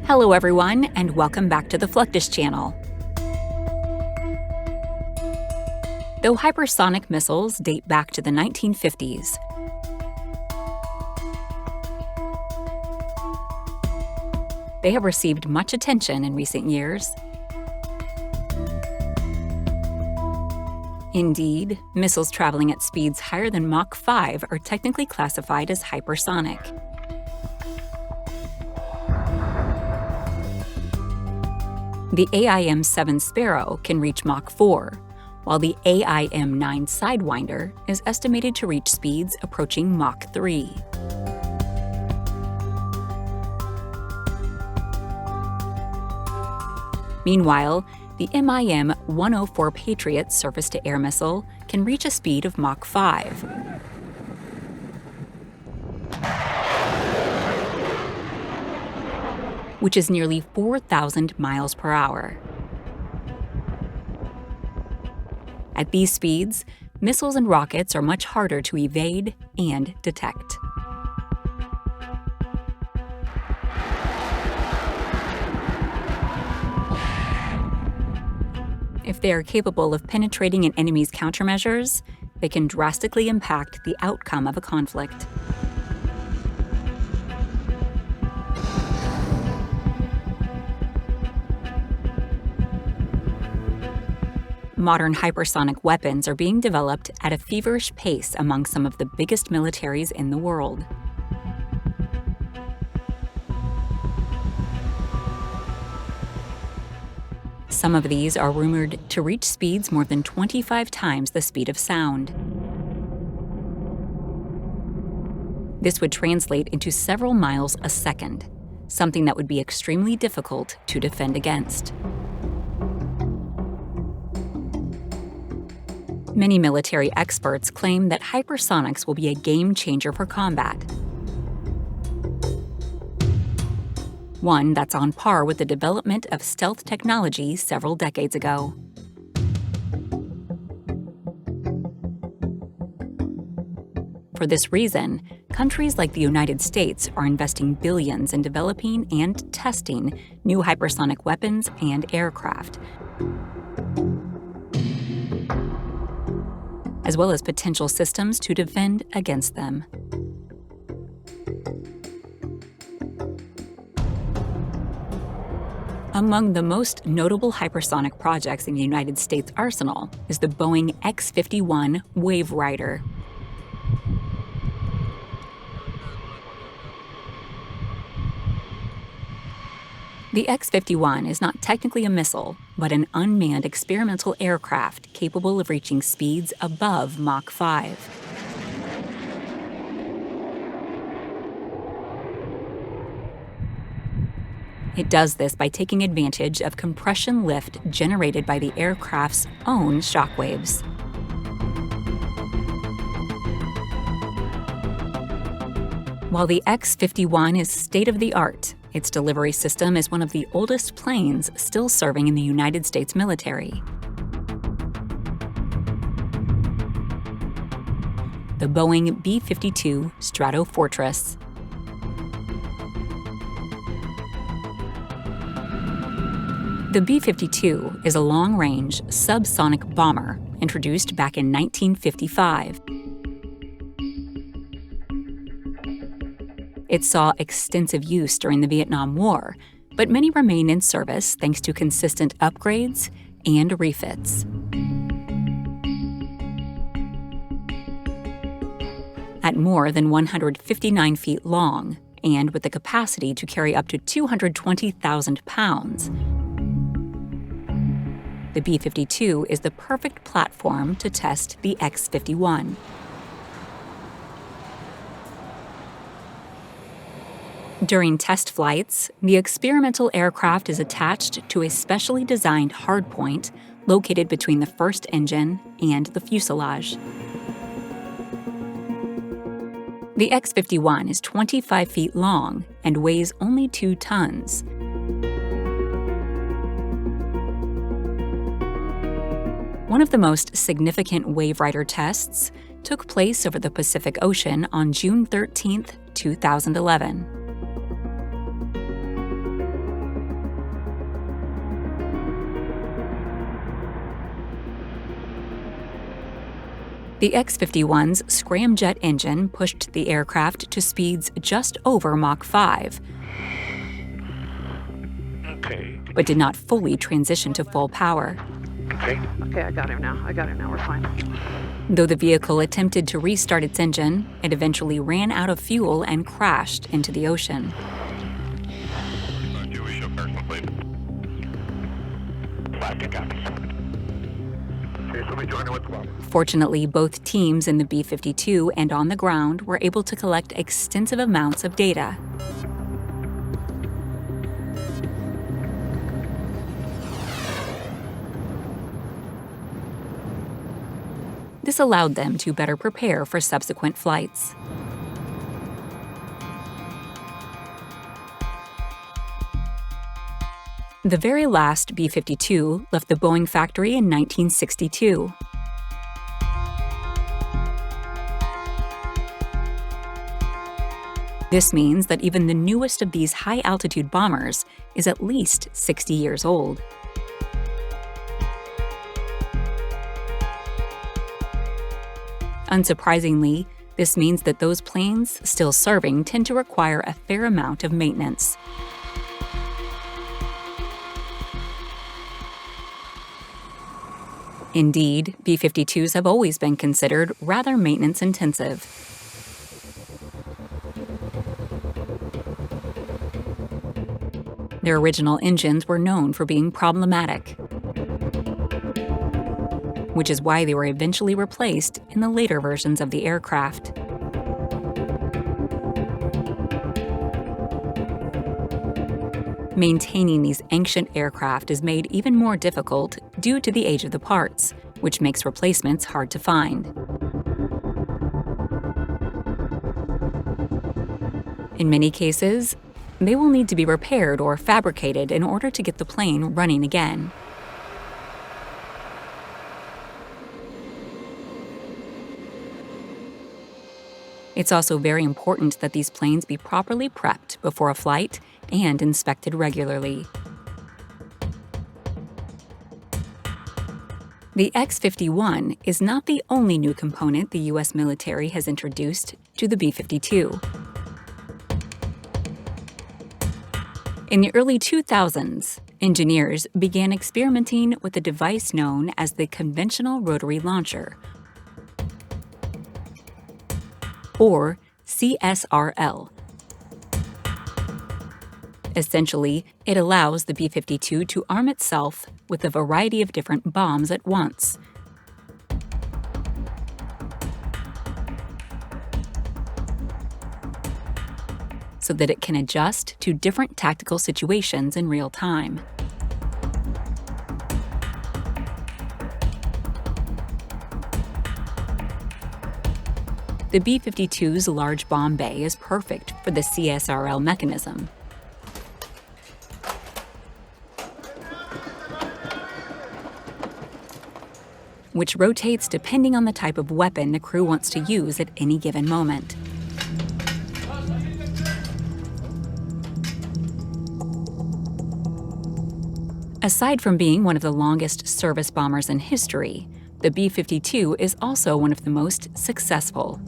Hello everyone, and welcome back to the Fluctus channel. Though hypersonic missiles date back to the 1950s, they have received much attention in recent years. Indeed, missiles traveling at speeds higher than Mach 5 are technically classified as hypersonic. The AIM-7 Sparrow can reach Mach 4, while the AIM-9 Sidewinder is estimated to reach speeds approaching Mach 3. Meanwhile, the MIM-104 Patriot surface-to-air missile can reach a speed of Mach 5. Which is nearly 4,000 miles per hour. At these speeds, missiles and rockets are much harder to evade and detect. If they are capable of penetrating an enemy's countermeasures, they can drastically impact the outcome of a conflict. Modern hypersonic weapons are being developed at a feverish pace among some of the biggest militaries in the world. Some of these are rumored to reach speeds more than 25 times the speed of sound. This would translate into several miles a second, something that would be extremely difficult to defend against. Many military experts claim that hypersonics will be a game changer for combat. One that's on par with the development of stealth technology several decades ago. For this reason, countries like the United States are investing billions in developing and testing new hypersonic weapons and aircraft, as well as potential systems to defend against them. Among the most notable hypersonic projects in the United States arsenal is the Boeing X-51 Wave Rider. The X-51 is not technically a missile, but an unmanned experimental aircraft capable of reaching speeds above Mach 5. It does this by taking advantage of compression lift generated by the aircraft's own shockwaves. While the X-51 is state-of-the-art, its delivery system is one of the oldest planes still serving in the United States military. The Boeing B-52 Stratofortress. The B-52 is a long-range subsonic bomber introduced back in 1955. It saw extensive use during the Vietnam War, but many remain in service thanks to consistent upgrades and refits. At more than 159 feet long, and with the capacity to carry up to 220,000 pounds, the B-52 is the perfect platform to test the X-51. During test flights, the experimental aircraft is attached to a specially designed hardpoint located between the first engine and the fuselage. The X-51 is 25 feet long and weighs only 2 tons. One of the most significant Wave Rider tests took place over the Pacific Ocean on June 13, 2011. The X-51's scramjet engine pushed the aircraft to speeds just over Mach 5, but did not fully transition to full power. Okay, I got him now. We're fine. Though the vehicle attempted to restart its engine, it eventually ran out of fuel and crashed into the ocean. Fortunately, both teams in the B-52 and on the ground were able to collect extensive amounts of data. This allowed them to better prepare for subsequent flights. The very last B-52 left the Boeing factory in 1962. This means that even the newest of these high-altitude bombers is at least 60 years old. Unsurprisingly, this means that those planes still serving tend to require a fair amount of maintenance. Indeed, B-52s have always been considered rather maintenance-intensive. Their original engines were known for being problematic, which is why they were eventually replaced in the later versions of the aircraft. Maintaining these ancient aircraft is made even more difficult due to the age of the parts, which makes replacements hard to find. In many cases, they will need to be repaired or fabricated in order to get the plane running again. It's also very important that these planes be properly prepped before a flight and inspected regularly. The X-51 is not the only new component the U.S. military has introduced to the B-52. In the early 2000s, engineers began experimenting with a device known as the Conventional Rotary Launcher, or CSRL. Essentially, it allows the B-52 to arm itself with a variety of different bombs at once. So that it can adjust to different tactical situations in real time. The B-52's large bomb bay is perfect for the CSRL mechanism. Which rotates depending on the type of weapon the crew wants to use at any given moment. Aside from being one of the longest service bombers in history, the B-52 is also one of the most successful.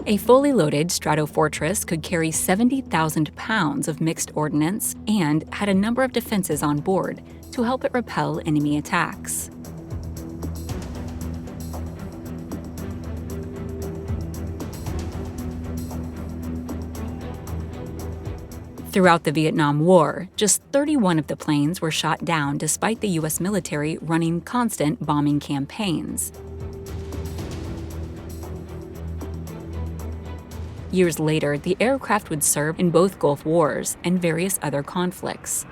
A fully loaded Stratofortress could carry 70,000 pounds of mixed ordnance and had a number of defenses on board to help it repel enemy attacks. Throughout the Vietnam War, just 31 of the planes were shot down despite the U.S. military running constant bombing campaigns. Years later, the aircraft would serve in both Gulf Wars and various other conflicts.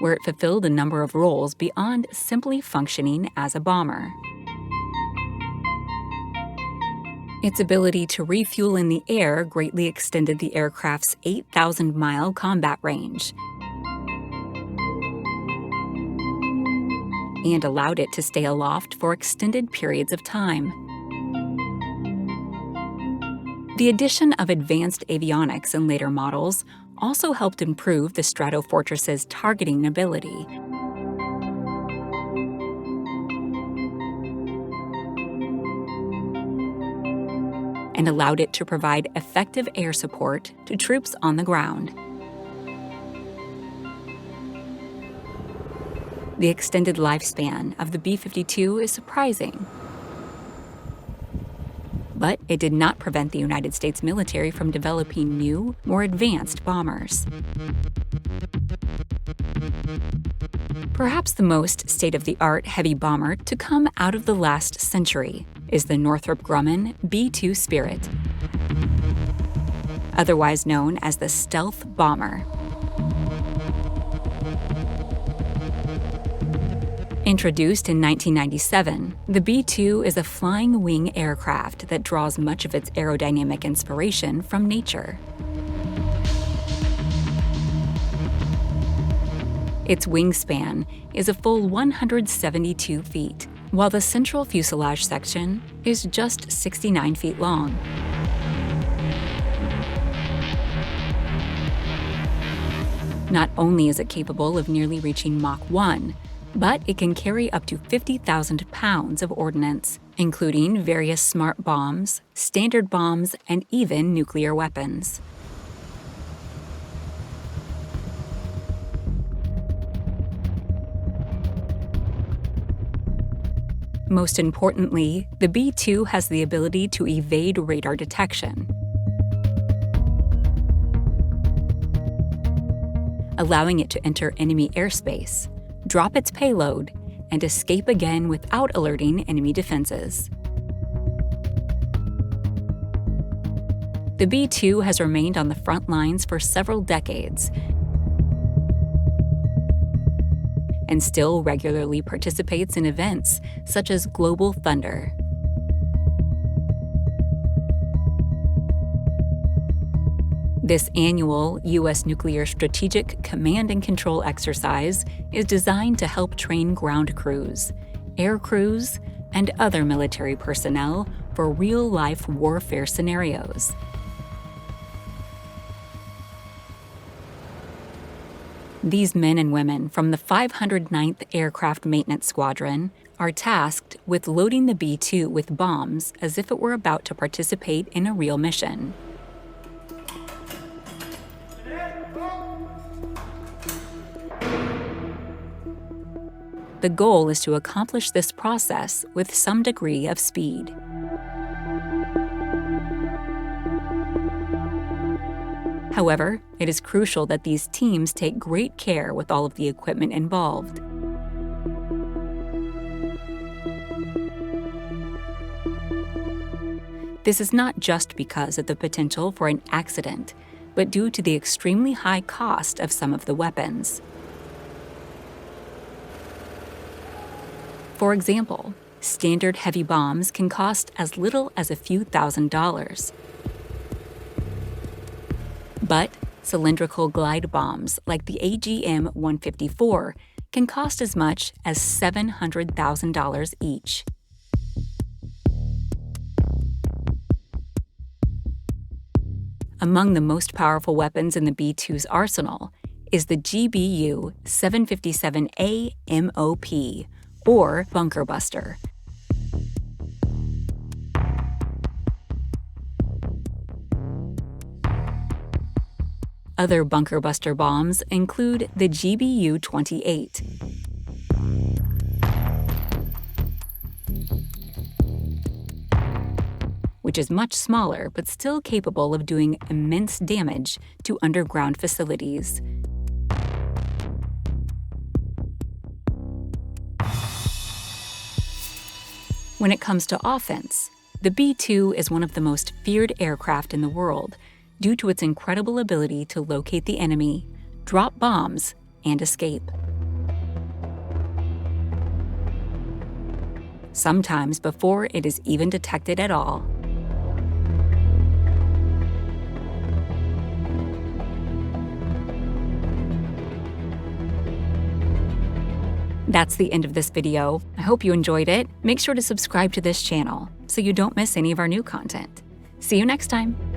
Where it fulfilled a number of roles beyond simply functioning as a bomber. Its ability to refuel in the air greatly extended the aircraft's 8,000-mile combat range and allowed it to stay aloft for extended periods of time. The addition of advanced avionics in later models also helped improve the Stratofortress's targeting ability. And allowed it to provide effective air support to troops on the ground. The extended lifespan of the B-52 is surprising. But it did not prevent the United States military from developing new, more advanced bombers. Perhaps the most state-of-the-art heavy bomber to come out of the last century is the Northrop Grumman B-2 Spirit, otherwise known as the stealth bomber. Introduced in 1997, the B-2 is a flying wing aircraft that draws much of its aerodynamic inspiration from nature. Its wingspan is a full 172 feet, while the central fuselage section is just 69 feet long. Not only is it capable of nearly reaching Mach 1, but it can carry up to 50,000 pounds of ordnance, including various smart bombs, standard bombs, and even nuclear weapons. Most importantly, the B-2 has the ability to evade radar detection, allowing it to enter enemy airspace, drop its payload, and escape again without alerting enemy defenses. The B-2 has remained on the front lines for several decades and still regularly participates in events such as Global Thunder. This annual U.S. Nuclear Strategic Command and Control exercise is designed to help train ground crews, air crews, and other military personnel for real-life warfare scenarios. These men and women from the 509th Aircraft Maintenance Squadron are tasked with loading the B-2 with bombs as if it were about to participate in a real mission. The goal is to accomplish this process with some degree of speed. However, it is crucial that these teams take great care with all of the equipment involved. This is not just because of the potential for an accident, but due to the extremely high cost of some of the weapons. For example, standard heavy bombs can cost as little as a few $1,000s. But cylindrical glide bombs like the AGM-154 can cost as much as $700,000 each. Among the most powerful weapons in the B-2's arsenal is the GBU-757A MOP, or Bunker Buster. Other bunker buster bombs include the GBU-28, which is much smaller but still capable of doing immense damage to underground facilities. When it comes to offense, the B-2 is one of the most feared aircraft in the world due to its incredible ability to locate the enemy, drop bombs, and escape. Sometimes before it is even detected at all. That's the end of this video. I hope you enjoyed it. Make sure to subscribe to this channel so you don't miss any of our new content. See you next time.